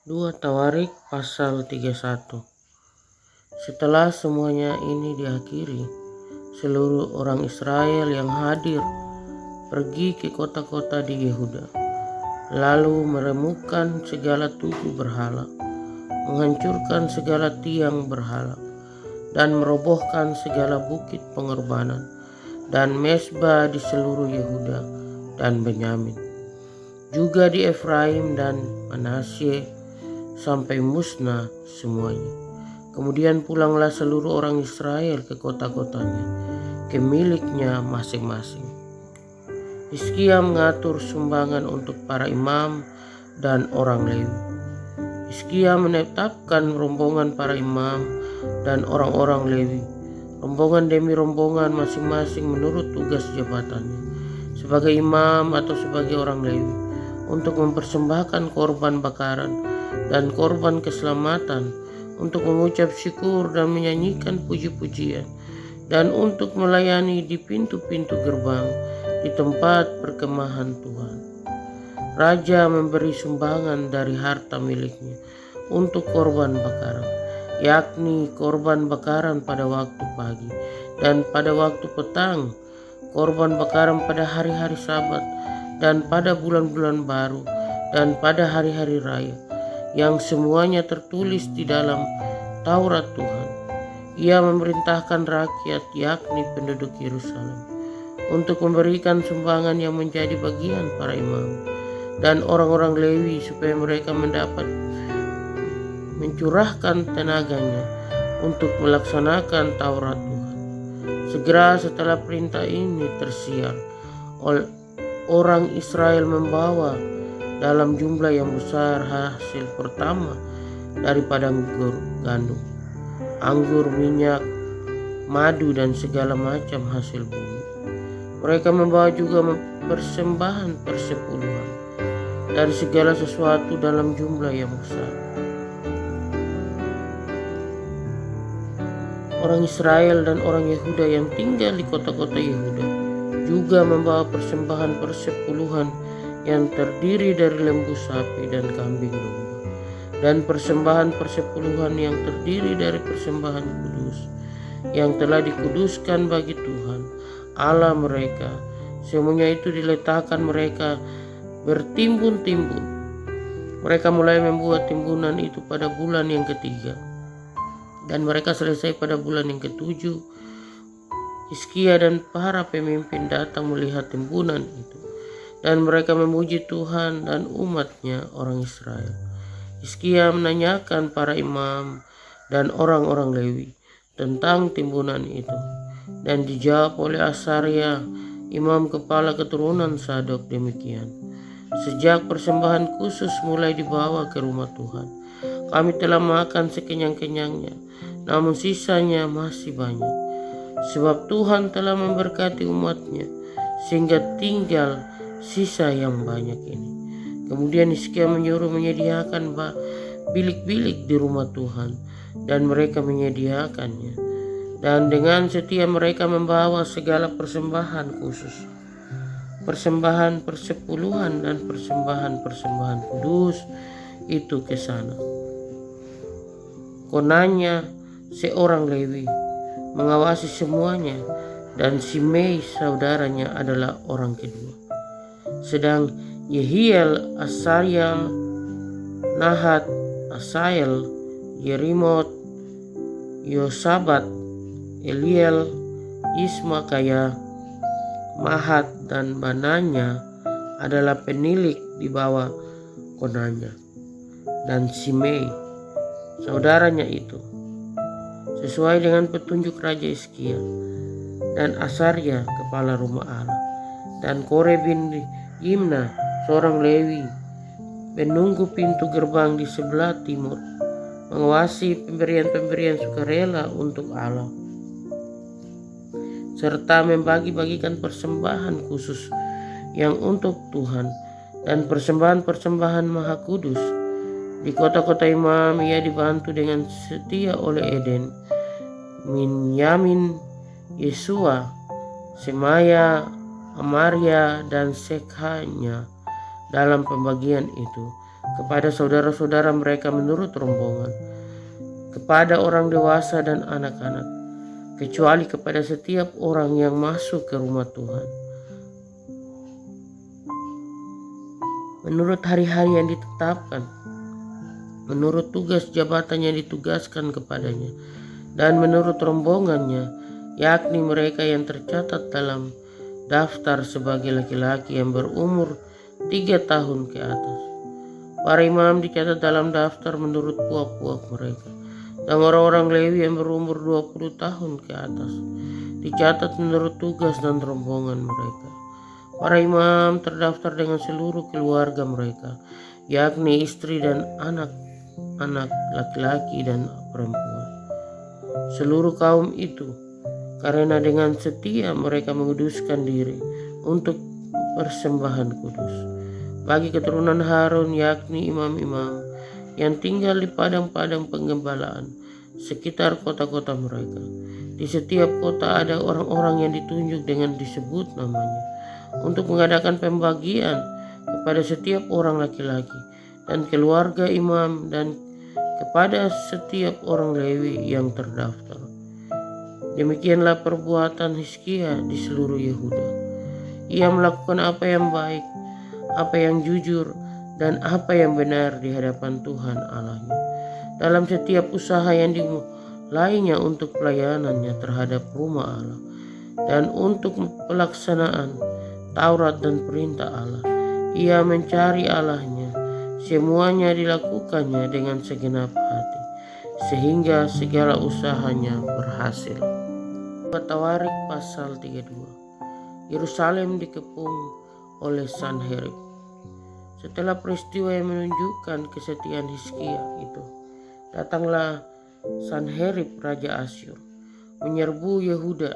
2 Tawarik pasal 31. Setelah semuanya ini diakhiri, seluruh orang Israel yang hadir pergi ke kota-kota di Yehuda, lalu meremukkan segala tugu berhala, menghancurkan segala tiang berhala, dan merobohkan segala bukit pengorbanan dan mezbah di seluruh Yehuda dan Benyamin, juga di Efraim dan Manasye, sampai musnah semuanya. Kemudian pulanglah seluruh orang Israel ke kota-kotanya, ke miliknya masing-masing. Hizkia mengatur sumbangan untuk para imam dan orang Lewi. Hizkia menetapkan rombongan para imam dan orang-orang Lewi, rombongan demi rombongan masing-masing menurut tugas jabatannya, sebagai imam atau sebagai orang Lewi, untuk mempersembahkan korban bakaran dan korban keselamatan, untuk mengucap syukur dan menyanyikan puji-pujian, dan untuk melayani di pintu-pintu gerbang di tempat perkemahan Tuhan. Raja memberi sumbangan dari harta miliknya untuk korban bakaran, yakni korban bakaran pada waktu pagi dan pada waktu petang, korban bakaran pada hari-hari Sabat dan pada bulan-bulan baru dan pada hari-hari raya, yang semuanya tertulis di dalam Taurat Tuhan. Ia memerintahkan rakyat, yakni penduduk Yerusalem, untuk memberikan sumbangan yang menjadi bagian para imam dan orang-orang Lewi, supaya mereka mendapat mencurahkan tenaganya untuk melaksanakan Taurat Tuhan. Segera setelah perintah ini tersiar, orang Israel membawa dalam jumlah yang besar hasil pertama daripada gandum, anggur, minyak, madu, dan segala macam hasil bumi. Mereka membawa juga persembahan persepuluhan dari segala sesuatu dalam jumlah yang besar. Orang Israel dan orang Yehuda yang tinggal di kota-kota Yehuda juga membawa persembahan persepuluhan yang terdiri dari lembu sapi dan kambing domba, dan persembahan persepuluhan yang terdiri dari persembahan kudus yang telah dikuduskan bagi Tuhan Allah mereka. Semuanya itu diletakkan mereka bertimbun-timbun. Mereka mulai membuat timbunan itu pada bulan yang ketiga, dan mereka selesai pada bulan yang ketujuh. Hizkia dan para pemimpin datang melihat timbunan itu, dan mereka memuji Tuhan dan umatnya orang Israel. Hizkia menanyakan para imam dan orang-orang Lewi tentang timbunan itu, dan dijawab oleh Asaria, imam kepala keturunan Sadok, demikian: sejak persembahan khusus mulai dibawa ke rumah Tuhan, kami telah makan sekenyang-kenyangnya, namun sisanya masih banyak, sebab Tuhan telah memberkati umatnya sehingga tinggal sisa yang banyak ini. Kemudian Hizkia menyuruh menyediakan bilik-bilik di rumah Tuhan, dan mereka menyediakannya, dan dengan setia mereka membawa segala persembahan khusus, persembahan persepuluhan dan persembahan kudus itu ke sana. Konanya, seorang Lewi, mengawasi semuanya, dan Simei saudaranya adalah orang kedua. Sedang Yehiel, Asaryal, Nahat, Asael, Yerimot, Yosabat, Eliel, Ismakaya, Mahat, dan Bananya adalah penilik di bawah Konanya, dan Simei saudaranya itu, sesuai dengan petunjuk Raja Hizkia, dan Asarya kepala rumah Allah, dan Kore bin Yimna seorang Lewi, penunggu pintu gerbang di sebelah timur, mengawasi pemberian-pemberian sukarela untuk Allah, serta membagi-bagikan persembahan khusus yang untuk Tuhan dan persembahan-persembahan maha kudus. Di kota-kota imam ia dibantu dengan setia oleh Eden, Minyamin, Yesua, Semaya, Amaria, dan Sekhanya dalam pembagian itu, kepada saudara-saudara mereka menurut rombongan, kepada orang dewasa dan anak-anak, kecuali kepada setiap orang yang masuk ke rumah Tuhan, menurut hari-hari yang ditetapkan, menurut tugas jabatan yang ditugaskan kepadanya, dan menurut rombongannya, yakni mereka yang tercatat dalam daftar sebagai laki-laki yang berumur 3 tahun ke atas. Para imam dicatat dalam daftar menurut puak-puak mereka, dan orang-orang Lewi yang berumur 20 tahun ke atas dicatat menurut tugas dan rombongan mereka. Para imam terdaftar dengan seluruh keluarga mereka, yakni istri dan anak-anak laki-laki dan perempuan. Seluruh kaum itu, karena dengan setia mereka menguduskan diri untuk persembahan kudus bagi keturunan Harun, yakni imam-imam yang tinggal di padang-padang penggembalaan sekitar kota-kota mereka. Di setiap kota ada orang-orang yang ditunjuk dengan disebut namanya untuk mengadakan pembagian kepada setiap orang laki-laki dan keluarga imam dan kepada setiap orang Lewi yang terdaftar. Demikianlah perbuatan Hizkia di seluruh Yehuda. Ia melakukan apa yang baik, apa yang jujur, dan apa yang benar di hadapan Tuhan Allahnya, dalam setiap usaha yang dimulainya untuk pelayanannya terhadap rumah Allah, dan untuk pelaksanaan Taurat dan perintah Allah. Ia mencari Allahnya, semuanya dilakukannya dengan segenap hati, sehingga segala usahanya berhasil. Tawarik pasal 32. Yerusalem dikepung oleh Sanherib. Setelah peristiwa yang menunjukkan kesetiaan Hizkia itu, datanglah Sanherib Raja Asyur menyerbu Yehuda.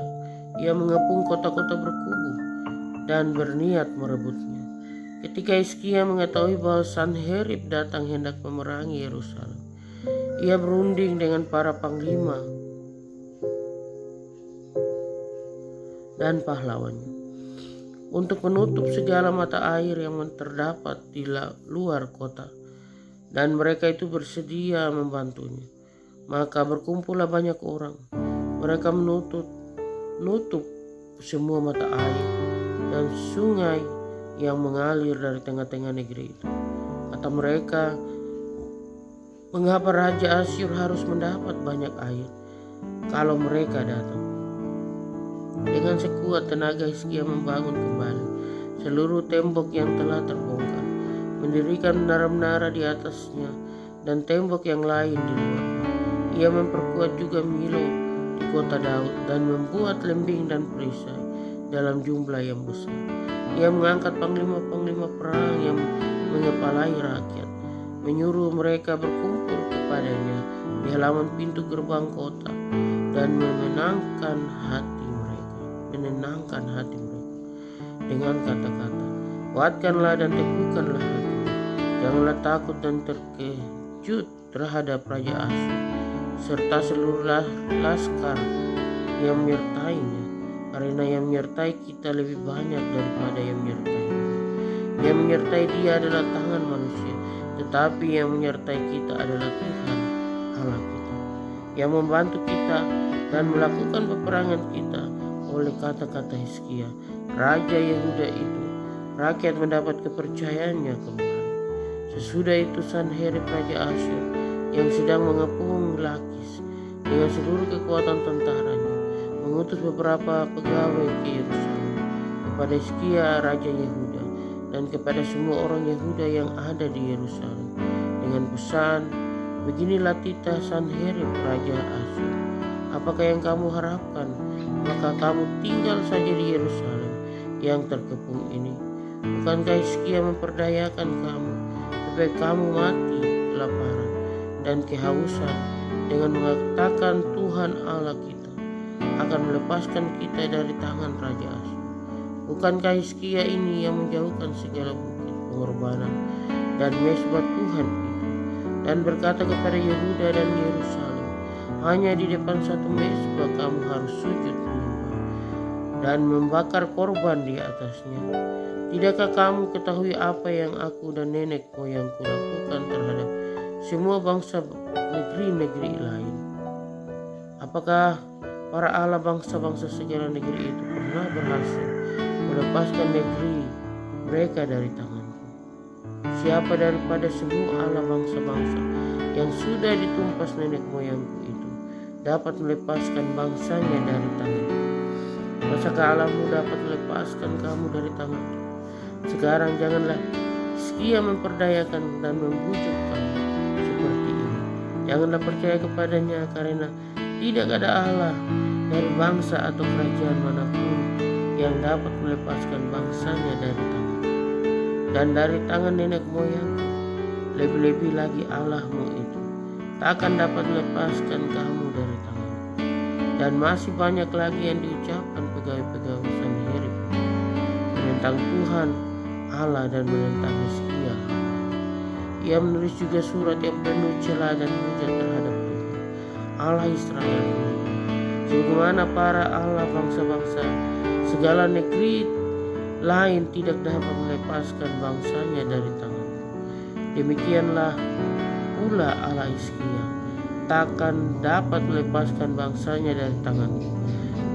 Ia mengepung kota-kota berkubu dan berniat merebutnya. Ketika Hizkia mengetahui bahwa Sanherib datang hendak memerangi Yerusalem, ia berunding dengan para panglima dan pahlawannya untuk menutup segala mata air yang terdapat di luar kota, dan mereka itu bersedia membantunya. Maka berkumpullah banyak orang. Mereka menutup semua mata air dan sungai yang mengalir dari tengah-tengah negeri itu. Kata mereka, mengapa Raja Asyur harus mendapat banyak air kalau mereka datang? Dengan sekuat tenaga Hizkia membangun kembali seluruh tembok yang telah terbongkar, mendirikan menara-menara di atasnya dan tembok yang lain di luarnya. Ia memperkuat juga Milo di kota Daud dan membuat lembing dan perisai dalam jumlah yang besar. Ia mengangkat panglima-panglima perang yang mengepalai rakyat, menyuruh mereka berkumpul kepadanya di halaman pintu gerbang kota dan menenangkan hati mereka dengan kata-kata, kuatkanlah dan teguhkanlah hati, janganlah takut dan terkejut terhadap Raja Asyur serta seluruh laskar yang menyertainya, karena yang menyertai kita lebih banyak daripada yang menyertainya. Yang menyertai dia adalah tangan manusia, tetapi yang menyertai kita adalah Tuhan Allah kita, yang membantu kita dan melakukan peperangan kita. Oleh kata-kata Hizkia, Raja Yehuda itu, rakyat mendapat kepercayaannya kembali. Sesudah itu Sanherib Raja Asyur yang sedang mengepung Lakis dengan seluruh kekuatan tentaranya mengutus beberapa pegawai ke Yerusalem kepada Hizkia Raja Yehuda dan kepada semua orang Yehuda yang ada di Yerusalem dengan pesan, beginilah titah Sanherib Raja Asyur, apakah yang kamu harapkan? Maka kamu tinggal saja di Yerusalem yang terkepung ini. Bukankah Hizkia memperdayakan kamu supaya kamu mati kelaparan dan kehausan dengan mengatakan Tuhan Allah kita akan melepaskan kita dari tangan Raja Asyur? Bukankah Hizkia ini yang menjauhkan segala bukit pengorbanan dan mezbah Tuhan itu, dan berkata kepada Yehuda dan Yerusalem, hanya di depan satu mezbah kamu harus sujud dan membakar korban di atasnya. Tidakkah kamu ketahui apa yang aku dan nenek moyangku lakukan terhadap semua bangsa negeri-negeri lain? Apakah para Allah bangsa-bangsa segala negeri itu pernah berhasil melepaskan negeri mereka dari tanganku? Siapa daripada semua Allah bangsa-bangsa yang sudah ditumpas nenek moyangku itu dapat melepaskan bangsanya dari tanganku? Masakah Allahmu dapat melepaskan kamu dari tanganku? Sekarang janganlah Hizkia memperdayakan dan membujuk kamu seperti ini. Janganlah percaya kepadanya, karena tidak ada Allah dari bangsa atau kerajaan manapun yang dapat melepaskan bangsanya dari tangan dan dari tangan nenek moyangku. Lebih-lebih lagi Allahmu itu tak akan dapat melepaskan kamu dari tangan. Dan masih banyak lagi yang diucapkan pegawai-pegawai Sanherib menentang Tuhan Allah dan menentang Hizkia. Ia menulis juga surat yang penuh celah dan hujat terhadap Tuhan Allah Israel. Sebagaimana para Allah bangsa-bangsa segala negeri lain tidak dapat melepaskan bangsanya dari tangan, demikianlah pula Allah Hizkia takkan dapat melepaskan bangsanya dari tanganku.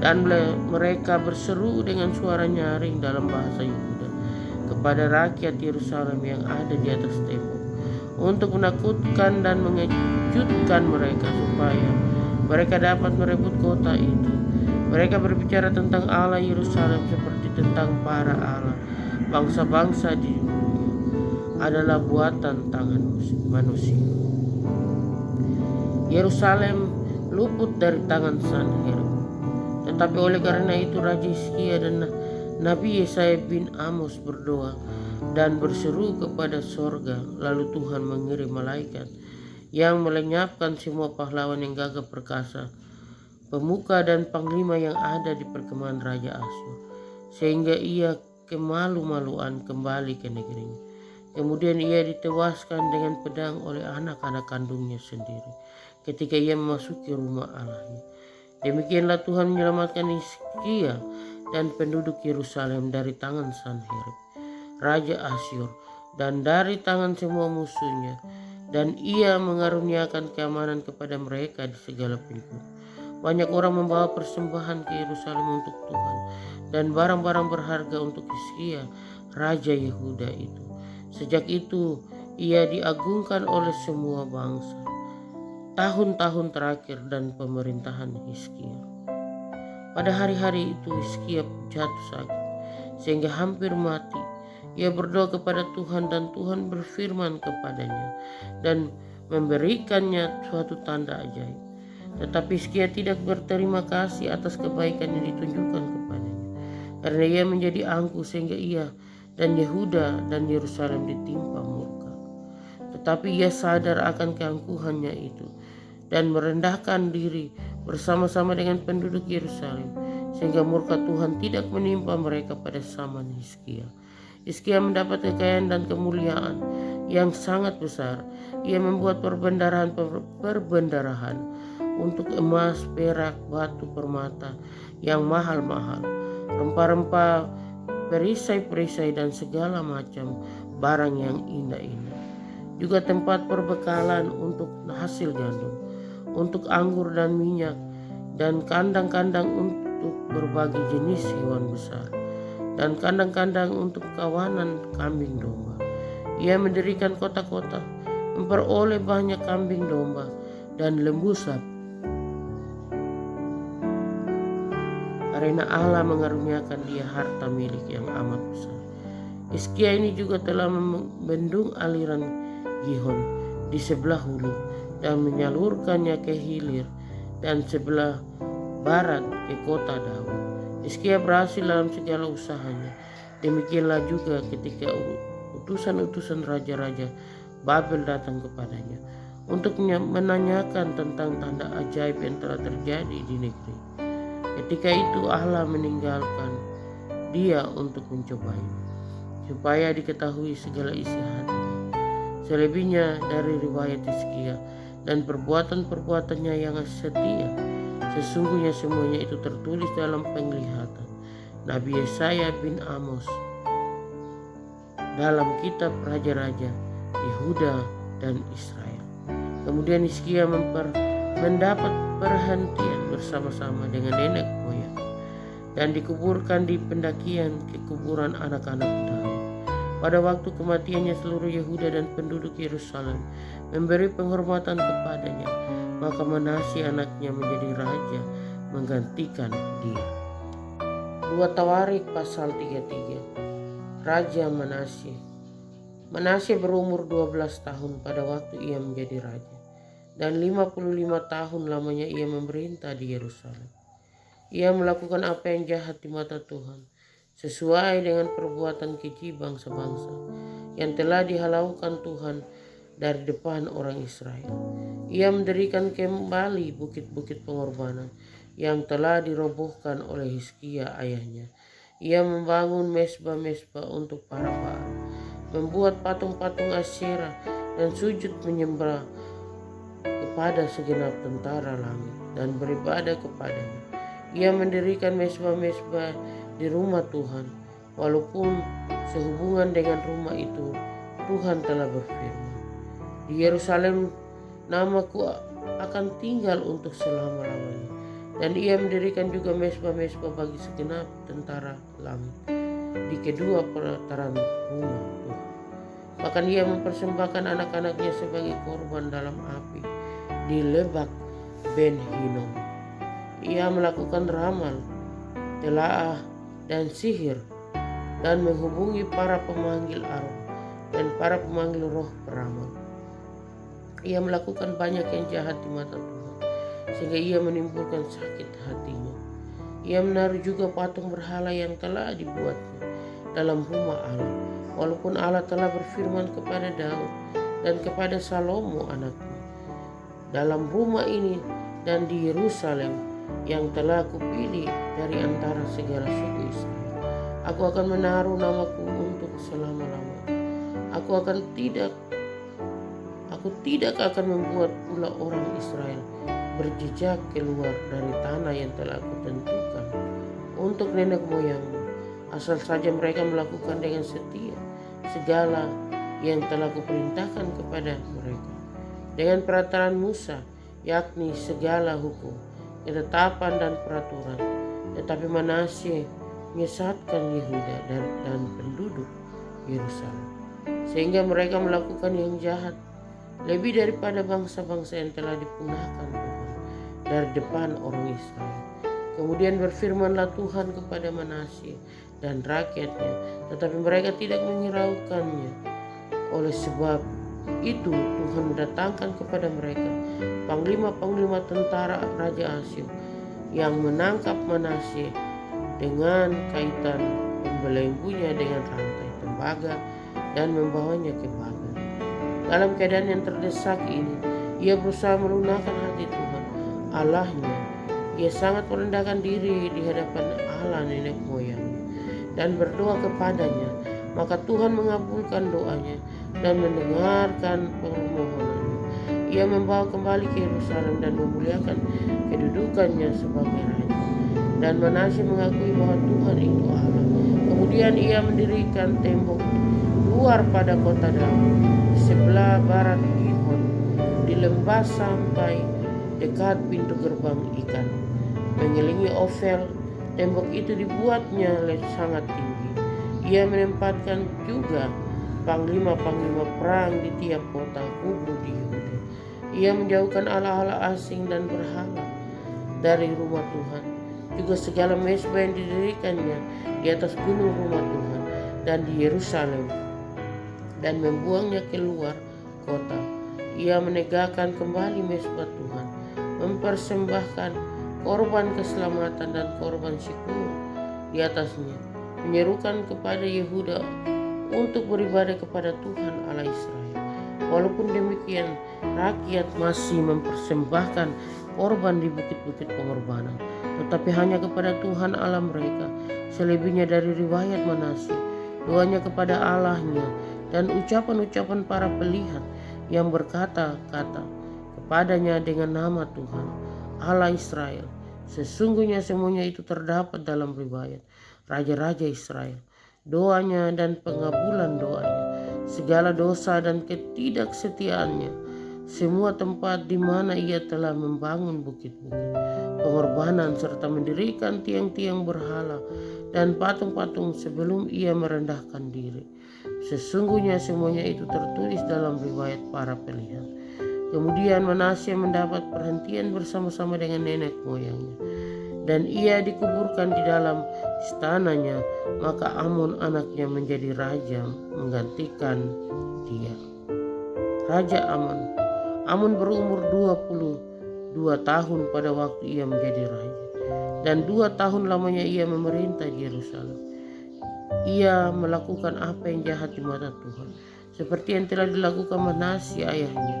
Dan mereka berseru dengan suara nyaring dalam bahasa Yehuda kepada rakyat Yerusalem yang ada di atas tembok untuk menakutkan dan mengejutkan mereka supaya mereka dapat merebut kota itu. Mereka berbicara tentang Allah Yerusalem seperti tentang para Allah bangsa-bangsa di dunia adalah buatan tangan manusia. Yerusalem luput dari tangan Sanherib. Tetapi oleh karena itu Raja Hizkia dan Nabi Yesaya bin Amos berdoa dan berseru kepada sorga. Lalu Tuhan mengirim malaikat yang melenyapkan semua pahlawan yang gagah perkasa, pemuka dan panglima yang ada di perkemahan Raja Asyur, sehingga ia kemalu-maluan kembali ke negerinya. Kemudian ia ditewaskan dengan pedang oleh anak-anak kandungnya sendiri ketika ia memasuki rumah Allahnya. Demikianlah Tuhan menyelamatkan Hizkia dan penduduk Yerusalem dari tangan Sanherib, Raja Asyur, dan dari tangan semua musuhnya. Dan ia mengaruniakan keamanan kepada mereka di segala penjuru. Banyak orang membawa persembahan ke Yerusalem untuk Tuhan dan barang-barang berharga untuk Hizkia, Raja Yehuda itu. Sejak itu ia diagungkan oleh semua bangsa. Tahun-tahun terakhir dan pemerintahan Hizkia. Pada hari-hari itu Hizkia jatuh sakit sehingga hampir mati. Ia berdoa kepada Tuhan dan Tuhan berfirman kepadanya dan memberikannya suatu tanda ajaib. Tetapi Hizkia tidak berterima kasih atas kebaikan yang ditunjukkan kepadanya, karena ia menjadi angkuh sehingga ia dan Yehuda dan Yerusalem ditimpa murka. Tetapi ia sadar akan keangkuhannya itu dan merendahkan diri bersama-sama dengan penduduk Yerusalem, sehingga murka Tuhan tidak menimpa mereka pada zaman Hizkia. Hizkia mendapat kekayaan dan kemuliaan yang sangat besar. Ia membuat perbendarahan untuk emas, perak, batu permata yang mahal-mahal, rempah-rempah, perisai-perisai dan segala macam barang yang indah-indah. Juga tempat perbekalan untuk hasil gandum, untuk anggur dan minyak, dan kandang-kandang untuk berbagai jenis hewan besar, dan kandang-kandang untuk kawanan kambing domba. Ia mendirikan kota-kota, memperoleh banyak kambing domba dan lembu sapi, karena Allah mengaruniakan dia harta milik yang amat besar. Hizkia ini juga telah membendung aliran Gihon di sebelah hulu dan menyalurkannya ke hilir dan sebelah barat ke kota Daud. Hizkia berhasil dalam segala usahanya. Demikianlah juga ketika utusan-utusan raja-raja Babel datang kepadanya untuk menanyakan tentang tanda ajaib yang telah terjadi di negeri. Ketika itu Allah meninggalkan dia untuk mencobanya, supaya diketahui segala isi hatinya. Selebihnya dari riwayat Hizkia dan perbuatan-perbuatannya yang setia, sesungguhnya semuanya itu tertulis dalam penglihatan Nabi Yesaya bin Amos dalam kitab Raja-Raja Yehuda dan Israel. Kemudian Hizkia mendapat perhentian bersama-sama dengan nenek moyang dan dikuburkan di pendakian ke kuburan anak-anak Daud. Pada waktu kematiannya seluruh Yehuda dan penduduk Yerusalem memberi penghormatan kepadanya, maka Manasye anaknya menjadi raja menggantikan dia. 2 Tawarik pasal 33. Raja Manasye. Manasye berumur 12 tahun pada waktu ia menjadi raja, dan 55 tahun lamanya ia memerintah di Yerusalem. Ia melakukan apa yang jahat di mata Tuhan, sesuai dengan perbuatan keji bangsa-bangsa yang telah dihalaukan Tuhan dari depan orang Israel. Ia mendirikan kembali bukit-bukit pengorbanan yang telah dirobohkan oleh Hizkia ayahnya. Ia membangun mesbah-mesbah untuk para Baal, membuat patung-patung Asyera, dan sujud menyembah kepada segenap tentara langit dan beribadah kepadanya. Ia mendirikan mesbah-mesbah di rumah Tuhan, walaupun sehubungan dengan rumah itu Tuhan telah berfirman, di Yerusalem namaku akan tinggal untuk selama-lamanya. Dan ia mendirikan juga mesbah-mesbah bagi segenap tentara langit di kedua pelataran rumah Tuhan. Bahkan ia mempersembahkan anak-anaknya sebagai korban dalam api di Lebak Ben Hinnom. Ia melakukan ramal, telaah, dan sihir, dan menghubungi para pemanggil arwah dan para pemanggil roh peramal. Ia melakukan banyak yang jahat di mata Tuhan, sehingga ia menimbulkan sakit hatinya. Ia menaruh juga patung berhala yang telah dibuatnya dalam rumah Allah, walaupun Allah telah berfirman kepada Daud dan kepada Salomo anaknya, dalam rumah ini dan di Yerusalem yang telah kupilih dari antara segala suku Israel, aku akan menaruh namaku untuk selama-lamanya. Aku tidak akan membuat pula orang Israel berjejak keluar dari tanah yang telah aku tentukan untuk nenek moyangmu, asal saja mereka melakukan dengan setia segala yang telah kuperintahkan kepada mereka dengan peraturan Musa, yakni segala hukum, ketetapan, dan peraturan. Tetapi Manasye menyesatkan Yehuda dan penduduk Yerusalem, sehingga mereka melakukan yang jahat lebih daripada bangsa-bangsa yang telah dipunahkan Tuhan dari depan orang Israel. Kemudian berfirmanlah Tuhan kepada Manasye dan rakyatnya, tetapi mereka tidak menghiraukannya. Oleh sebab itu Tuhan mendatangkan kepada mereka panglima-panglima tentara Raja Asyur yang menangkap Manasye dengan kaitan, membelenggunya dengan rantai tembaga, dan membawanya ke Babel. Dalam keadaan yang terdesak ini, ia berusaha melunakkan hati Tuhan Allahnya. Ia sangat merendahkan diri di hadapan Allah nenek moyangnya dan berdoa kepadanya. Maka Tuhan mengabulkan doanya dan mendengarkan permohonannya. Ia membawa kembali ke Yerusalem dan memuliakan kedudukannya sebagai raja. Dan Manasye mengakui bahwa Tuhan itu Allah. Kemudian ia mendirikan tembok luar pada kota Daud di sebelah barat Gihon, di lembah sampai dekat pintu gerbang ikan, mengelilingi Ofel. Tembok itu dibuatnya sangat tinggi. Ia menempatkan juga panglima-panglima perang di tiap kota kubu di Yehuda. Ia menjauhkan allah-allah asing dan berhala dari rumah Tuhan, juga segala mezbah yang didirikannya di atas gunung rumah Tuhan dan di Yerusalem, dan membuangnya keluar kota. Ia menegakkan kembali mezbah Tuhan, mempersembahkan korban keselamatan dan korban syukur di atasnya, menyerukan kepada Yehuda untuk beribadah kepada Tuhan Allah Israel. Walaupun demikian, rakyat masih mempersembahkan korban di bukit-bukit pengorbanan, tetapi hanya kepada Tuhan Allah mereka. Selebihnya dari riwayat Manasye, doanya kepada Allahnya dan ucapan-ucapan para pelihat yang berkata-kata kepadanya dengan nama Tuhan Allah Israel. Sesungguhnya semuanya itu terdapat dalam riwayat Raja-Raja Israel doanya dan pengabulan doanya, segala dosa dan ketidaksetiaannya, semua tempat di mana ia telah membangun bukit-bukit pengorbanan serta mendirikan tiang-tiang berhala dan patung-patung sebelum ia merendahkan diri. Sesungguhnya semuanya itu tertulis dalam riwayat para pelihat. Kemudian Manasye mendapat perhentian bersama-sama dengan nenek moyangnya, dan ia dikuburkan di dalam istananya. Maka Amon anaknya menjadi raja menggantikan dia. Raja Amon. Amon berumur 22 tahun pada waktu ia menjadi raja, dan 2 tahun lamanya ia memerintah di Yerusalem. Ia melakukan apa yang jahat di mata Tuhan, seperti yang telah dilakukan Manasye ayahnya.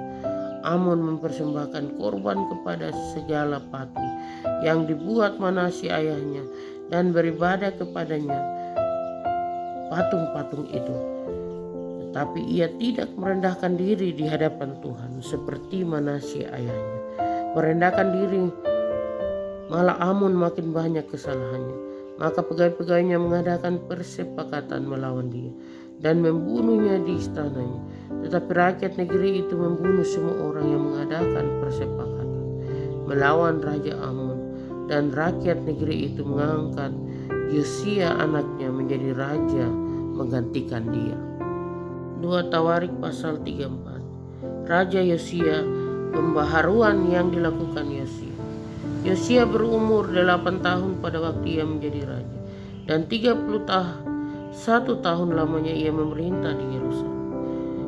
Amon mempersembahkan korban kepada segala patung yang dibuat Manasye ayahnya dan beribadah kepadanya patung-patung itu. Tetapi ia tidak merendahkan diri di hadapan Tuhan seperti Manasye ayahnya. Merendahkan diri, malah Amon makin banyak kesalahannya. Maka pegawai-pegawainya mengadakan persepakatan melawan dia dan membunuhnya di istananya. Tetapi rakyat negeri itu membunuh semua orang yang mengadakan persepakatan melawan Raja Amon, dan rakyat negeri itu mengangkat Yosia anaknya menjadi raja menggantikan dia. 2 Tawarik pasal 34. Raja Yosia, pembaharuan yang dilakukan Yosia. Yosia berumur 8 tahun pada waktu ia menjadi raja, dan 31 tahun lamanya ia memerintah di Yerusalem.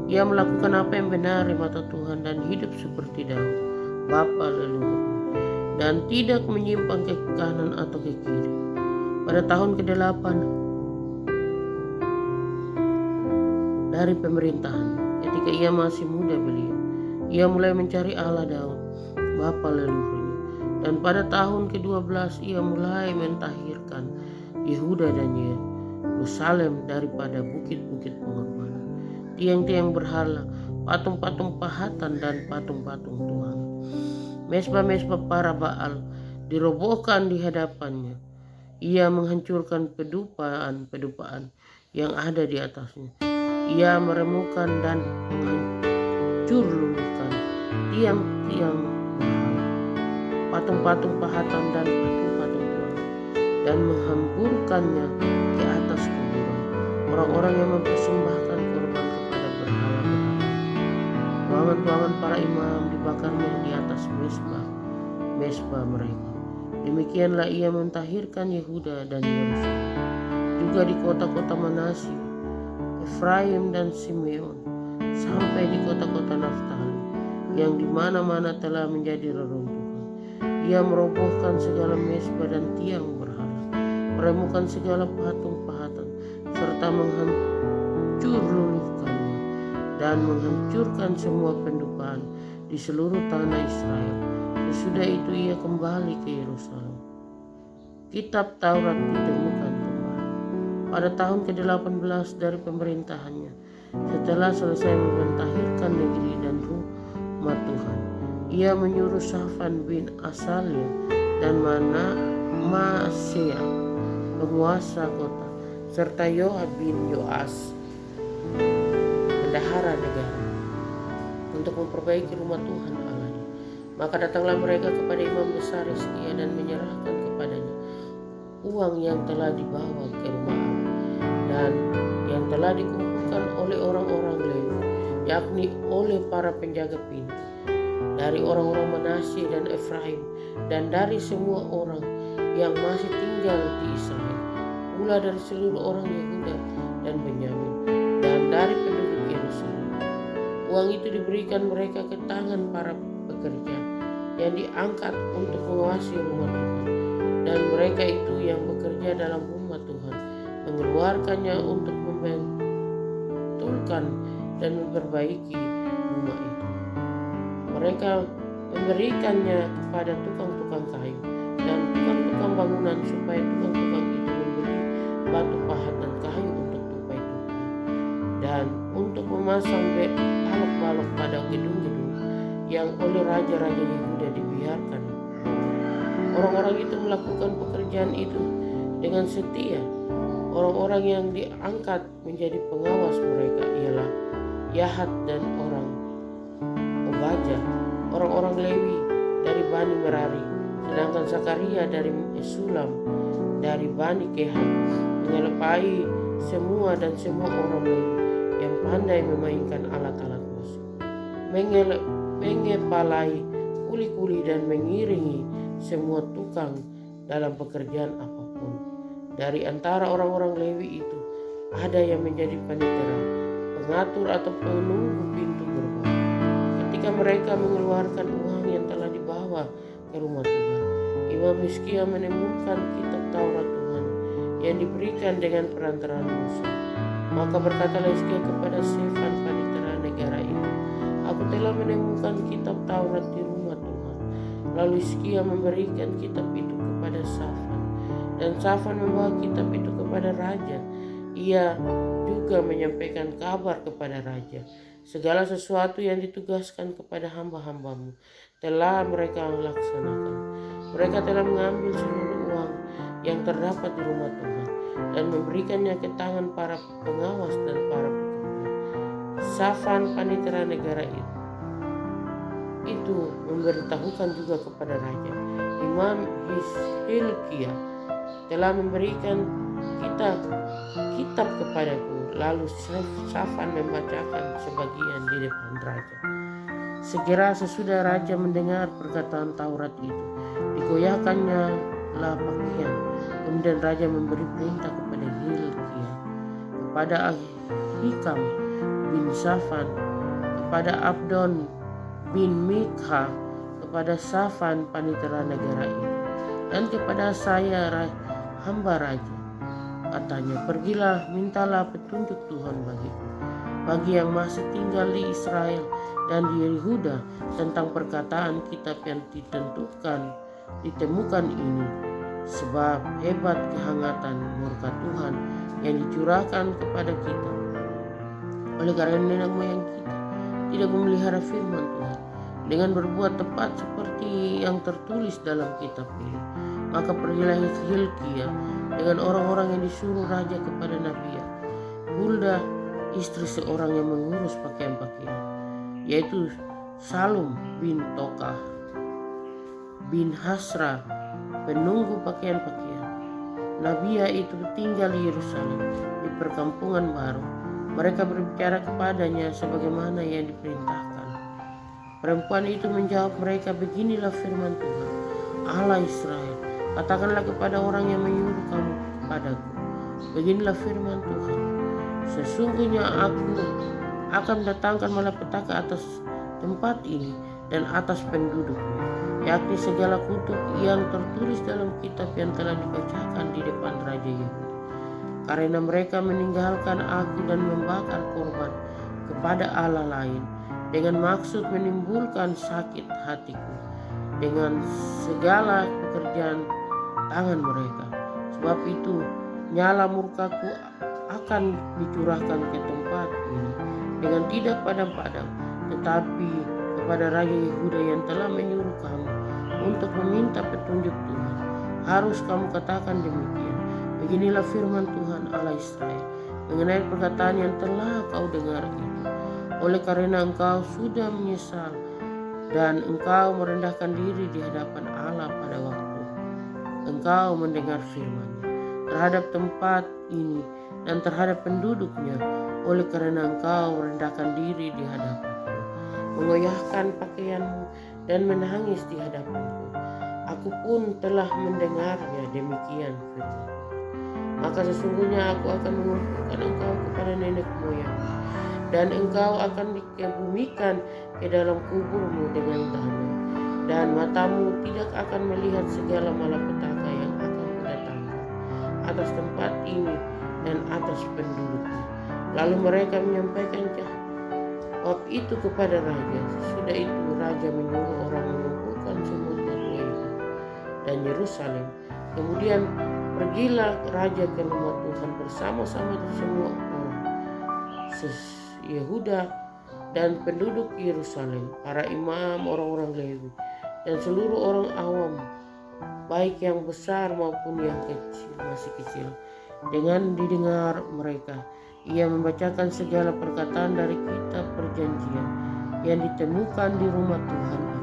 Ia melakukan apa yang benar di mata Tuhan dan hidup seperti Daud, bapa leluhurnya, dan tidak menyimpang ke kanan atau ke kiri. Pada tahun ke-8 dari pemerintahannya, ketika ia masih muda belia, ia mulai mencari Allah Daud, bapa leluhurnya. Dan pada tahun ke-12 ia mulai mentahirkan Yehuda dan Yerusalem daripada bukit-bukit pengorbanan, tiang-tiang berhala, patung-patung pahatan dan patung-patung tuang. Mesbah-mesbah para Baal dirobohkan di hadapannya. Ia menghancurkan pedupaan-pedupaan yang ada di atasnya. Ia meremukan dan menghancur luluhkan tiang-tiang berhala, patung-patung pahatan dan patung-patung tuang, dan menghamburkannya ke atas kuburan orang-orang yang mempersembahkan korban kepada berhala-berhala. Tuangan-tuangan para imam dibakarnya di atas mesbah mereka. Demikianlah ia mentahirkan Yehuda dan Yerusalem, juga di kota-kota Manasye, Efraim dan Simeon, sampai di kota-kota Naftali yang di mana-mana telah menjadi reruntuhan. Ia merobohkan segala mesbah dan tiang berhala, meremukan segala patung-pahatan, serta menghancur luluhkannya dan menghancurkan semua pendupaan di seluruh tanah Israel. Sesudah itu ia kembali ke Yerusalem. Kitab Taurat ditemukan kembali pada tahun ke-18 dari pemerintahannya, setelah selesai mentahirkan negeri dan rumah Tuhan. Ia menyuruh Safan bin Asalia dan Maaseiah, penguasa kota, serta Yoab bin Yoas, bendahara negara, untuk memperbaiki rumah Tuhan Allahnya. Maka datanglah mereka kepada imam besar Hizkia dan menyerahkan kepadanya uang yang telah dibawa ke rumah Allah dan yang telah dikumpulkan oleh orang-orang Lewi, yakni oleh para penjaga pintu, dari orang-orang Manasye dan Efraim, dan dari semua orang yang masih tinggal di Israel, pula dari seluruh orang Yehuda dan Benyamin, dan dari penduduk Yerusalem. Uang itu diberikan mereka ke tangan para pekerja yang diangkat untuk menguasai rumah Tuhan, dan mereka itu yang bekerja dalam rumah Tuhan mengeluarkannya untuk membetulkan dan memperbaiki rumah itu. Mereka memberikannya kepada tukang-tukang kayu dan tukang-tukang bangunan, supaya tukang-tukang itu membeli batu pahat dan kayu untuk tupai-tupai dan untuk memasang balok-balok pada gedung-gedung yang oleh raja-raja Yehuda dibiarkan. Orang-orang itu melakukan pekerjaan itu dengan setia Orang-orang yang diangkat menjadi pengawas mereka ialah Yahat dan orang Obadya, orang-orang Lewi dari Bani Merari, sedangkan Zakaria dari Mesulam dari Bani Kehat menyelepai semua orang Lewi yang pandai memainkan alat-alat musik, mengepalai kuli-kuli dan mengiringi semua tukang dalam pekerjaan apapun. Dari antara orang-orang Lewi itu ada yang menjadi panitera, pengatur atau penunggu pintu gerbang. Ketika mereka mengeluarkan uang yang telah dibawa ke rumah Tuhan, Imam Hizkia menemukan kitab Taurat Tuhan yang diberikan dengan perantaraan Musa. Maka berkatalah Hizkia kepada Shafan panitera negara itu, "Aku telah menemukan kitab Taurat di rumah Tuhan." Lalu Hizkia memberikan kitab itu kepada Shafan, dan Shafan membawa kitab itu kepada raja. Ia juga menyampaikan kabar kepada raja, "Segala sesuatu yang ditugaskan kepada hamba-hambamu telah mereka laksanakan. Mereka telah mengambil seluruh uang yang terdapat di rumah Tuhan dan memberikannya ke tangan para pengawas dan para pekerja." Shafan panitera negara itu memberitahukan juga kepada raja, "Imam Hilkiah telah memberikan kitab kepadaku." Lalu Shafan membacakan sebagian di depan raja. Segera sesudah raja mendengar perkataan Taurat itu, digoyahkannya lah pakaian. Kemudian raja memberi perintah kepada Hilkiah, kepada Ahikam bin Shafan, kepada Abdon bin Mikha, kepada Shafan panitera negara itu, dan kepada saya hamba raja. Katanya, "Pergilah, mintalah petunjuk Tuhan bagiku, bagi yang masih tinggal di Israel dan di Yehuda, tentang perkataan kitab yang ditemukan ini, sebab hebat kehangatan murka Tuhan yang dicurahkan kepada kita oleh karena nenek moyang kita tidak memelihara firman Tuhan dengan berbuat tepat seperti yang tertulis dalam kitab ini. Maka pergilah Hilkiah dengan orang-orang yang disuruh raja kepada Nabiah, Hulda, istri seorang yang mengurus pakaian-pakaian, yaitu Salum bin Tokah bin Hasra, penunggu pakaian-pakaian. Nabiah itu tinggal di Yerusalem, di perkampungan baru. Mereka berbicara kepadanya sebagaimana yang diperintahkan. Perempuan itu menjawab mereka, "Beginilah firman Tuhan, Allah Israel. Katakanlah kepada orang yang menyuruh kamu kepadaku, beginilah firman Tuhan, sesungguhnya aku akan mendatangkan malapetaka atas tempat ini dan atas penduduknya, yakni segala kutuk yang tertulis dalam kitab yang telah dibacakan di depan Raja Yehuda. Karena mereka meninggalkan aku dan membakar korban kepada Allah lain dengan maksud menimbulkan sakit hatiku dengan segala pekerjaan tangan mereka. Sebab itu nyala murkaku akan dicurahkan ke tempat ini dengan tidak padam-padam, tetapi kepada Raja Yehuda yang telah menyuruh kamu untuk meminta petunjuk Tuhan, harus kamu katakan demikian, beginilah firman Tuhan Allah Israel mengenai perkataan yang telah kau dengar itu. Oleh karena engkau sudah menyesal dan engkau merendahkan diri di hadapan Allah pada waktu engkau mendengar firman-Nya terhadap tempat ini dan terhadap penduduknya, oleh karena engkau merendahkan diri di hadapanku, mengoyahkan pakaianmu dan menangis di hadapanku, aku pun telah mendengarnya, demikian firman. Maka sesungguhnya aku akan mengumpulkan engkau kepada nenek moyang, dan engkau akan dikebumikan ke dalam kuburmu dengan damai, dan matamu tidak akan melihat segala malapetaka yang akan kudatangkan atas tempat ini dan atas penduduknya. Lalu mereka menyampaikan jawab itu kepada raja. Sudah itu raja menyuruh orang mengumpulkan semua tua itu dan Yerusalem. Kemudian pergilah raja ke rumah Tuhan bersama-sama semua orang Yehuda dan penduduk Yerusalem, para imam, orang-orang Lewi, dan seluruh orang awam, baik yang besar maupun yang kecil, masih kecil, Dengan didengar mereka, ia membacakan segala perkataan dari kitab perjanjian yang ditemukan di rumah Tuhan itu.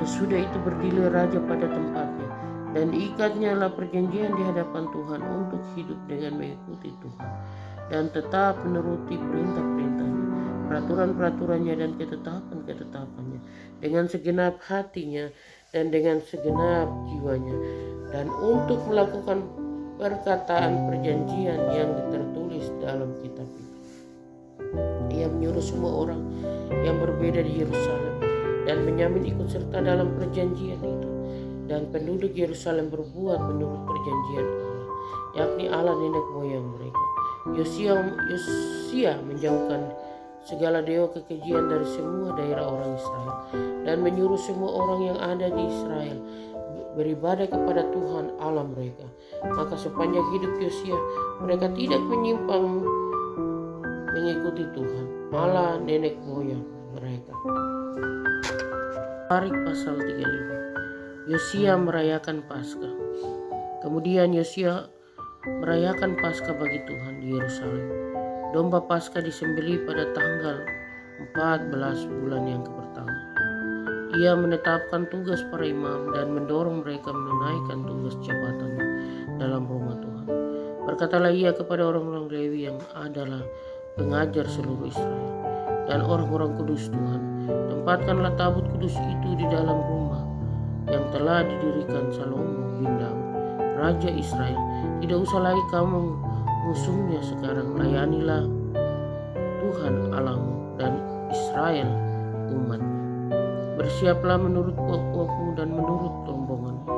Sesudah itu berdiri raja pada tempatnya, dan diikatnyalah perjanjian di hadapan Tuhan untuk hidup dengan mengikuti Tuhan, dan tetap menuruti perintah-perintahnya, peraturan-peraturannya, dan ketetapan-ketetapannya, dengan segenap hatinya dan dengan segenap jiwanya, dan untuk melakukan perkataan perjanjian yang tertulis dalam kitab itu. Ia menyuruh semua orang yang berbeda di Yerusalem dan Benyamin ikut serta dalam perjanjian itu, dan penduduk Yerusalem berbuat menurut perjanjian Allah, yakni Allah nenek moyang mereka. Yosia menjauhkan segala dewa kekejian dari semua daerah orang Israel, dan menyuruh semua orang yang ada di Israel beribadah kepada Tuhan Allah mereka. Maka sepanjang hidup Yosia mereka tidak menyimpang mengikuti Tuhan Allah nenek moyang mereka. Tarik pasal 35. Yosia merayakan Paskah. Kemudian Yosia merayakan Paskah bagi Tuhan di Yerusalem. Domba Paskah disembelih pada tanggal 14 bulan yang pertama. Ia menetapkan tugas para imam dan mendorong mereka menunaikan tugas jabatannya dalam rumah Tuhan. Berkatalah ia kepada orang-orang Lewi yang adalah pengajar seluruh Israel dan orang-orang kudus Tuhan, tempatkanlah tabut kudus itu di dalam rumah yang telah didirikan Salomo bin Daud, Raja Israel. Tidak usah lagi kamu musuhnya sekarang, layanilah Tuhan Allahmu dan Israel umatnya. Bersiaplah menurut puak-puakmu dan menurut rombonganmu,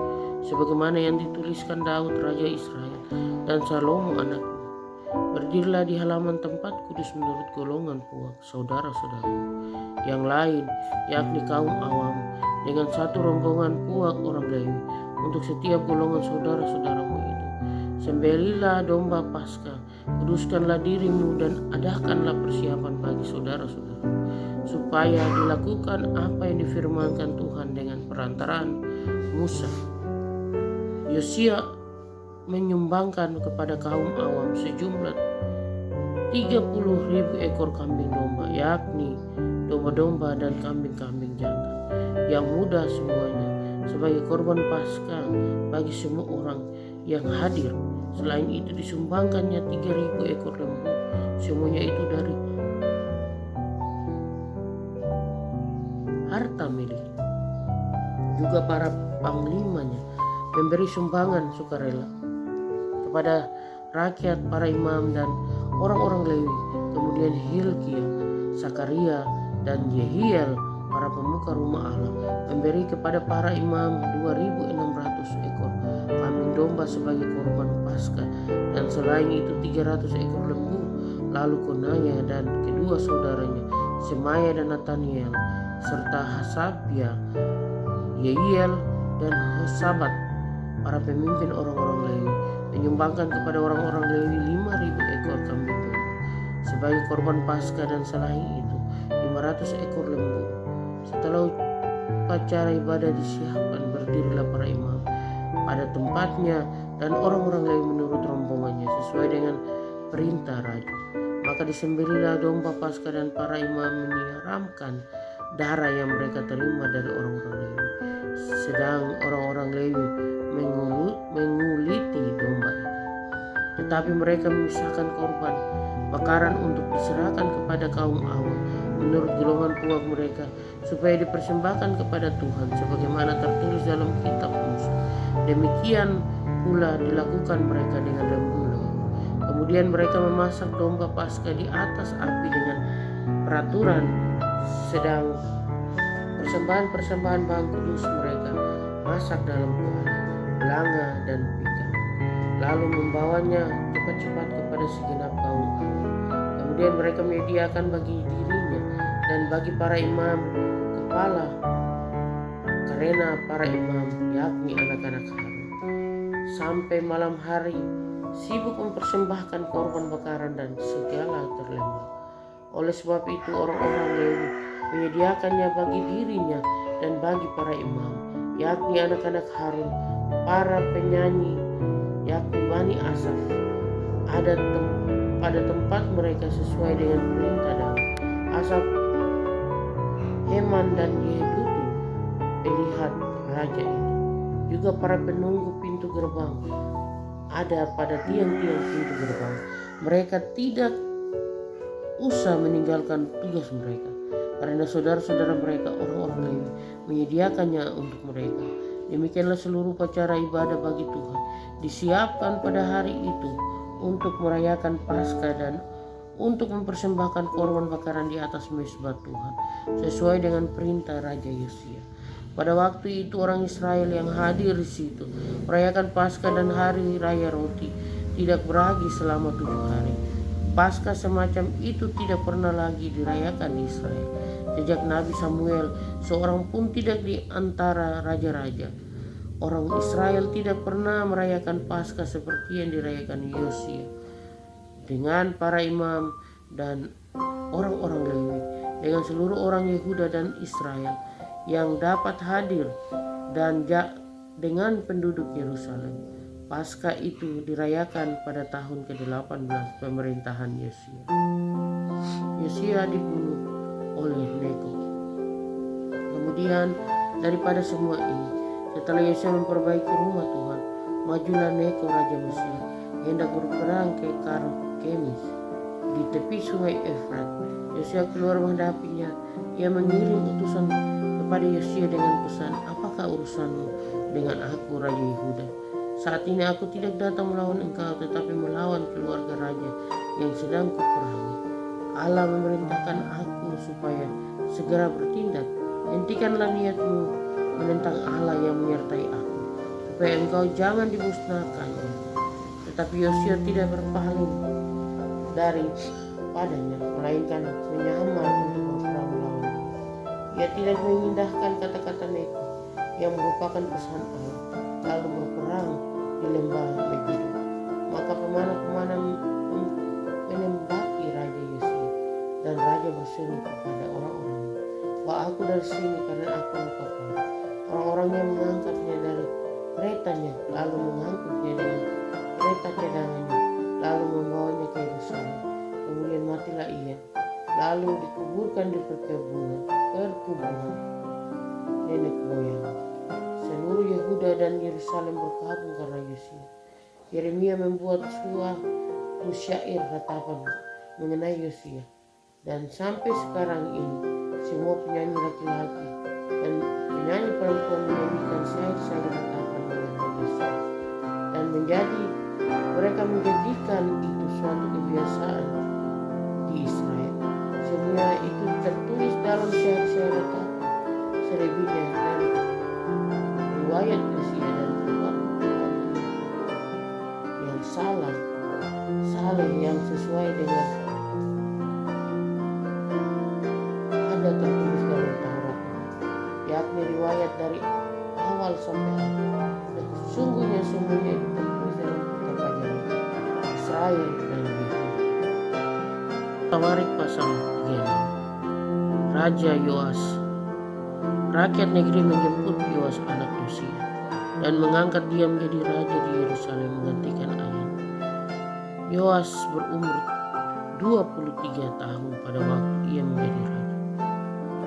sebagaimana yang dituliskan Daud Raja Israel dan Salomo anaknya. Berdirilah di halaman tempat kudus menurut golongan puak saudara-saudara yang lain, yakni kaum awam, dengan satu rombongan puak orang Lewi untuk setiap golongan saudara-saudaramu itu. Sembelilah domba Paskah, kuduskanlah dirimu dan adakanlah persiapan bagi saudara-saudara, supaya dilakukan apa yang difirmankan Tuhan dengan perantaraan Musa. Yosia menyumbangkan kepada kaum awam sejumlah 30.000 ekor kambing domba, yakni domba-domba dan kambing-kambing jantan yang muda semuanya, sebagai korban Paskah bagi semua orang yang hadir. Selain itu disumbangkannya 3.000 ekor lembu, semuanya itu dari harta miliknya. Juga para panglimanya memberi sumbangan sukarela kepada rakyat, para imam dan orang-orang Lewi. Kemudian Hilkia, Sakaria dan Yehiel, para pemuka rumah Allah, memberi kepada para imam 2.600 ekor kambing domba sebagai korban Paskah, dan selain itu 300 ekor lembu. Lalu Konanya dan kedua saudaranya Semaya dan Nataniel serta Hasabia, Yehiel dan Hosabat, para pemimpin orang-orang Lewi, menyumbangkan kepada orang-orang Lewi 5.000 ekor kambing domba sebagai korban Paskah, dan selain itu 500 ekor lembu. Setelah upacara ibadah disiapkan, berdirilah para imam pada tempatnya dan orang-orang Lewi menurut rombongannya sesuai dengan perintah raja. Maka disembelihlah domba Paskah dan para imam menyiramkan darah yang mereka terima dari orang-orang Lewi, sedang orang-orang Lewi menguliti domba itu. Tetapi mereka memisahkan korban bakaran untuk diserahkan kepada kaum awam menurut golongan puak mereka, supaya dipersembahkan kepada Tuhan sebagaimana tertulis dalam kitab Musa. Demikian pula dilakukan mereka dengan lembu-lembu. Kemudian mereka memasak domba Paskah di atas api dengan peraturan, sedang persembahan-persembahan bahan kudus mereka masak dalam kuali, belanga dan pinggan, lalu membawanya cepat-cepat kepada segenap kaum. Kemudian mereka menyediakan bagi dirinya dan bagi para imam kepala, karena para imam yakni anak-anak Harun sampai malam hari sibuk mempersembahkan korban bakaran dan segala terlembab. Oleh sebab itu orang-orang Lewi menyediakannya bagi dirinya dan bagi para imam, yakni anak-anak Harun, para penyanyi yakni Bani Asaf ada pada tempat mereka sesuai dengan perintah Daud. Asaf, Heman dan Yedutun pelihat raja itu. Juga para penunggu pintu gerbang ada pada tiang-tiang pintu gerbang. Mereka tidak usah meninggalkan tugas mereka, karena saudara-saudara mereka orang-orang Lewi menyediakannya untuk mereka. Demikianlah seluruh upacara ibadah bagi Tuhan disiapkan pada hari itu untuk merayakan Paskah dan untuk mempersembahkan korban bakaran di atas mezbah Tuhan sesuai dengan perintah Raja Yosia. Pada waktu itu orang Israel yang hadir di situ merayakan Paskah dan hari raya roti tidak beragi selama 7 hari. Paskah semacam itu tidak pernah lagi dirayakan di Israel sejak Nabi Samuel, seorang pun tidak di antara raja-raja. Orang Israel tidak pernah merayakan Paskah seperti yang dirayakan Yosia dengan para imam dan orang-orang Lewi, dengan seluruh orang Yehuda dan Israel yang dapat hadir, dan dengan penduduk Yerusalem. Paskah itu dirayakan pada tahun ke-18 pemerintahan Yosia. Yosia dibunuh oleh Neko. Kemudian daripada semua ini, setelah Yosia memperbaiki rumah Tuhan, majulah Neko raja Mesir hendak berperang ke Karkemis di tepi sungai Efrat. Yosia keluar menghadapinya. Ia mengirim utusan kepada Yosia dengan pesan, "Apakah urusanmu dengan aku, Raja Yehuda? Saat ini aku tidak datang melawan engkau, tetapi melawan keluarga raja yang sedang kuperangi. Allah memerintahkan aku supaya segera bertindak. Hentikanlah niatmu menentang Allah yang menyertai aku, supaya engkau jangan dimusnahkannya." Tetapi Yosia tidak berpaling daripadanya, melainkan menyamar untuk berperang melawannya. Ia tidak mengindahkan kata-kata Neko yang merupakan pesan Allah, lalu berperang di lembah Megiddo. Maka pemanah-pemanah menembaki Raja Yosia, dan Raja berseru kepada orang-orangnya, "Bawa aku dari sini karena aku luka parah." Orang-orangnya mengangkatnya dari keretanya, lalu mengangkutnya dengan kereta cadangannya, lalu membawanya ke Yerusalem. Kemudian matilah ia, lalu dikuburkan di perkebunan nenek moyang. Seluruh Yehuda dan Yerusalem berkabung karena Yosia. Yeremia membuat suatu syair ratapan mengenai Yosia, dan sampai sekarang ini semua penyanyi laki-laki dan penyanyi perempuan menyanyikan syair-syair ratapan mengenai Yosia, dan mereka menjadikan itu suatu kebiasaan di Israel. Semua itu tertulis dalam syair-syair ratapan selebihnya dan riwayat Yosia dan perbuatan yang saleh yang sesuai dengan ada tertulis dalam Taurat, yakni riwayat dari awal sampai akhir. Dan sesungguhnya semuanya itu tertulis dalam kitab ajaran Israel dan Yehuda. Tawarik pasal 3. Raja Yoas. Rakyat negeri menjemput Yoas anak Yosia dan mengangkat dia menjadi raja di Yerusalem menggantikan ayahnya. Yoas berumur 23 tahun pada waktu ia menjadi raja,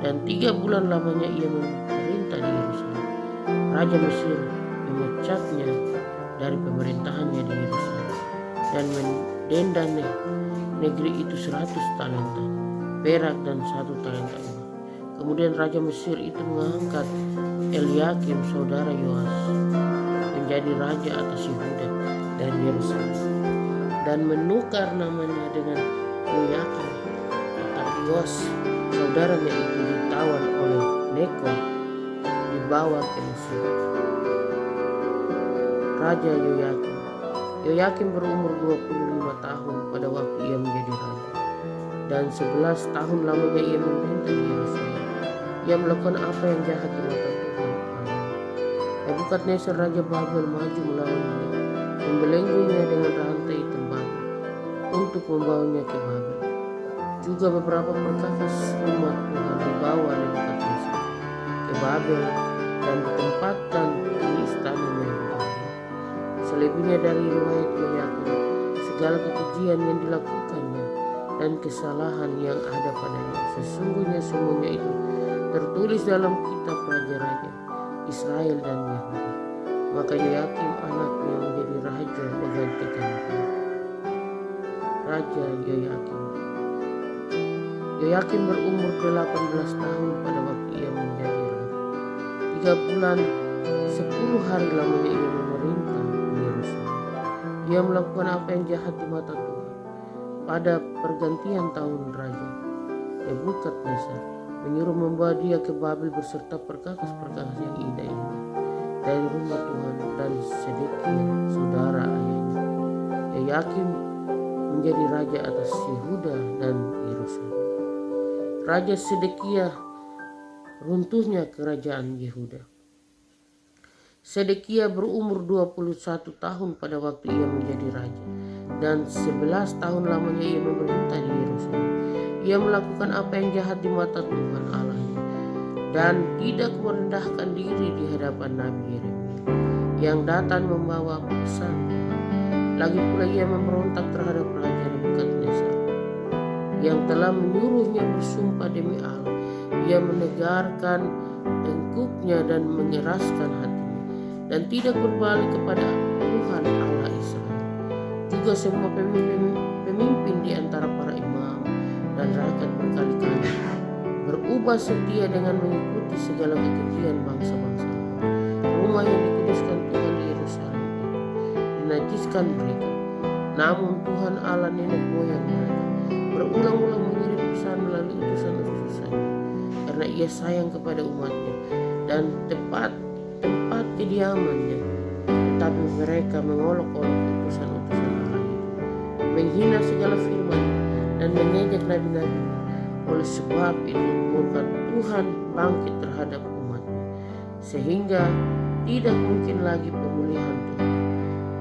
dan 3 bulan lamanya ia memerintah di Yerusalem. Raja Mesir memecatnya dari pemerintahannya di Yerusalem dan mendenda negeri itu 100 talenta perak dan 1 talenta emas. Kemudian Raja Mesir itu mengangkat Eliakim saudara Yoas menjadi raja atas Yehuda dan Yerusalem, dan menukar namanya dengan Yoyakim. Tetapi Yoas saudaranya itu ditawan oleh Neko, dibawa ke Mesir. Raja Yoyakim berumur 25 tahun pada waktu ia menjadi raja, dan 11 tahun lamanya ia memerintah di Yerusalem. Ia melakukan apa yang jahat di mata Tuhan Allah. Nebukadnezar Raja Babel maju melawan dia, membelenggunya dengan rantai tembaga untuk membawanya ke Babel. Juga beberapa perkakas umat Tuhan dibawa Nebukadnezar ke Babel dan ditempatkan di istana Yehuda. Selebihnya dari riwayat Yoyakim, segala kekejian yang dilakukannya dan kesalahan yang ada padanya, sesungguhnya semuanya itu tertulis dalam kitab Raja-Raja Israel dan Yehuda. Maka Yoyakim anaknya menjadi raja menggantikan dia. Raja Yoyakim. Yoyakim berumur 18 tahun pada waktu ia menjadi raja. 3 bulan 10 hari lamanya ia memerintah di Yerusalem. Ia melakukan apa yang jahat di mata Tuhan. Pada pergantian tahun raja Nebukadnezar menyuruh membawa dia ke Babel beserta perkakas-perkakas yang indah-indah dari rumah Tuhan dan Sedekia saudara ayahnya. Yoyakim menjadi raja atas Yehuda dan Yerusalem. Raja Sedekia, runtuhnya kerajaan Yehuda. Sedekia berumur 21 tahun pada waktu ia menjadi raja, dan 11 tahun lamanya ia memerintah di Yerusalem. Ia melakukan apa yang jahat di mata Tuhan Allahnya, dan tidak merendahkan diri di hadapan Nabi Yeremia yang datang membawa pesan Tuhan. Lagi pula ia memberontak terhadap Raja Nebukadnezar yang telah menyuruhnya bersumpah demi Allah. Ia menegarkan tengkuknya dan mengeraskan hatinya, dan tidak berbalik kepada Tuhan Allah Israel. Juga semua pemimpin di antara para imam dan rakyat berkali-kali berubah setia dengan mengikuti segala kekejian bangsa-bangsa. Rumah yang dikuduskan Tuhan di Yerusalem itu dinajiskan mereka. Namun Tuhan Allah nenek moyang mereka berulang-ulang mengirim pesan melalui utusan-utusannya, karena ia sayang kepada umatnya dan tempat kediamannya. Tetapi mereka mengolok-olok utusan-utusan Allah itu, menghina segala firman dan mengejek nabi-nabi. Oleh sebab itu murka Tuhan bangkit terhadap umatnya, sehingga tidak mungkin lagi pemulihan Tuhan.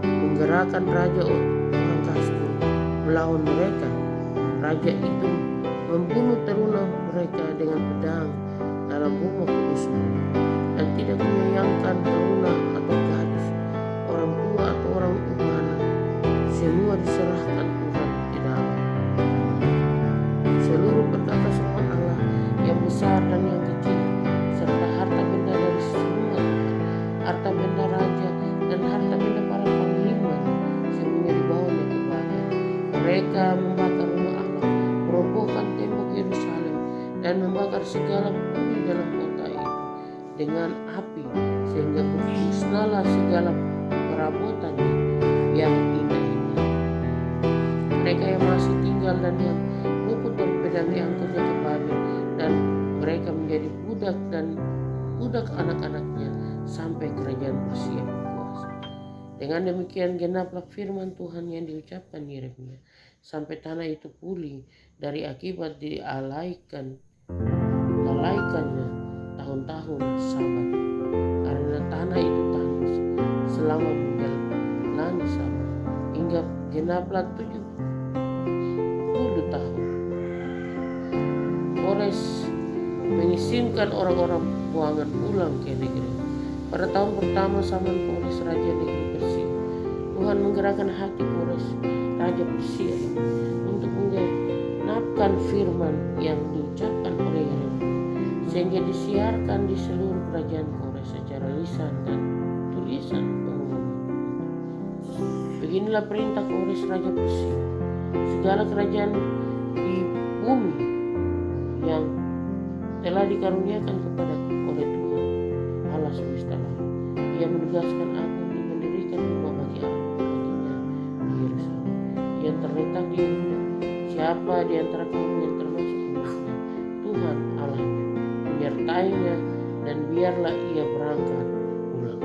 Menggerakkan raja orang Kastur melawan mereka. Raja itu membunuh teruna mereka dengan pedang dalam rumah kudus mereka, dan tidak menyayangkan teruna atau gadis, orang tua atau orang umana. Semua diserahkan Tuhan di dalam seluruh perkakas umat Allah yang besar dan yang kecil, serta harta benda dari semua tempat, harta benda raja dan harta benda para panglima, semuanya dibawanya ke Babel. Mereka membakar rumah Allah, merobohkan tembok Yerusalem, dan membakar segala bumi dalam kota itu dengan api, sehingga musnahlah segala perabotannya yang indah-indah. Mereka yang masih tinggal dan yang luput dari pedang diangkutnya ke Babel, dan mereka menjadi budak dan budak anak-anaknya sampai kerajaan Persia berkuasa. Dengan demikian genaplah firman Tuhan yang diucapkan Yeremia, sampai tanah itu pulih dari akibat dialaikannya tahun-tahun Sabat, karena tanah itu tandus selama menjalani Sabat, hingga genaplah 70 tahun. Kores mengizinkan orang-orang buangan pulang ke negeri. Pada tahun pertama zaman Kores raja negeri Persia, Tuhan menggerakkan hati Kores raja Persia untuk menggenapkan firman yang diucapkan oleh Yeremia, sehingga disiarkan di seluruh kerajaan Kores secara lisan dan tulisan pengumuman. Beginilah perintah Kores raja Persia: segala kerajaan di bumi yang telah dikaruniakan kepadaku oleh Tuhan Allah semesta langit, ia menugaskan aku untuk mendirikan rumah baginya di Yerusalem yang terletak di Yehuda. Siapa di antara kamu yang termasuk umatnya, Tuhan Allahnya menyertainya, dan biarlah ia berangkat pulang.